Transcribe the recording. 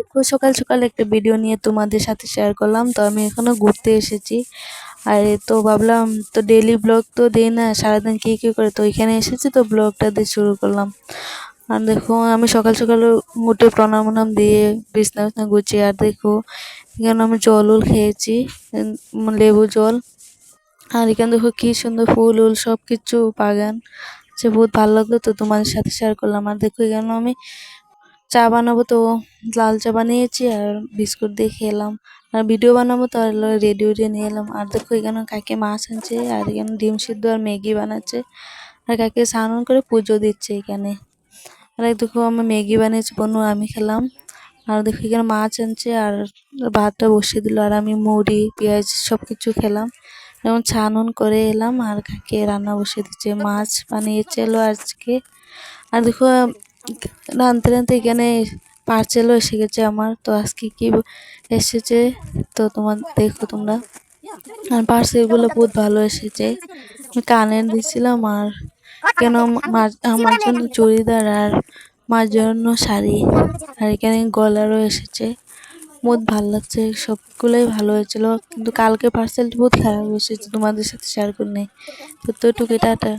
দেখো সকাল সকাল একটা ভিডিও নিয়ে তোমাদের সাথে শেয়ার করলাম। তো আমি এখনো ঘুরতে এসেছি, আর তো ভাবলাম তো ডেইলি ব্লগ তো দেই না, সারাদিন কি কি করে, তো এখানে এসেছি তো ব্লগটা দিয়ে শুরু করলাম। আর দেখো আমি সকাল সকাল উঠে প্রণাম মনাম দিয়ে বিছনা বিছনা গুছিয়ে, আর দেখো এখানে আমি জল খেয়েছি, লেবু জল। আর এখানে দেখো কি সুন্দর ফুল উল সব কিছু বাগান, যে বহুত ভালো লাগলো, তো তোমাদের সাথে শেয়ার করলাম। আর দেখো এখানে আমি চা বানাবো, তো লাল চা বানিয়েছি আর বিস্কুট দিয়ে খেলাম। আর ভিডিও বানাবো তো আর রেডি উঠে নিয়ে এলাম। আর দেখো এখানে কাকে মাছ আনছে, আর এখানে ডিম সিদ্ধ আর ম্যাগি বানাচ্ছে, আর কাকে স্নান করে পুজো দিচ্ছে এখানে। আর দেখো আমি ম্যাগি বানিয়েছি বোনু, আমি খেলাম। আর দেখো এখানে মাছ আনছে আর ভাতটা বসিয়ে দিল, আর আমি মুড়ি পেঁয়াজ সব কিছু খেলাম, যেমন ছানুন করে এলাম। আর কাকে রান্না বসিয়ে দিচ্ছে, মাছ বানিয়েছিল আজকে। আর দেখো রাঁধতে রাঁধতে এখানে পার্সেলও এসে গেছে আমার, তো আজকে কি এসেছে তো তোমার দেখো তোমরা। আর পার্সেলগুলো বহুত ভালো এসেছে, আমি কানের দিছিলাম, আর কেন আমার জন্য চুড়িদার আর মার জন্য শাড়ি, আর এখানে গলারও এসেছে। বহুত ভালো লাগছে, সবগুলোই ভালো হয়েছিল, কিন্তু কালকে পার্সেলটা বহুত খারাপ এসেছে, তোমাদের সাথে শেয়ার করে নেই। তো এটুকু টাটা।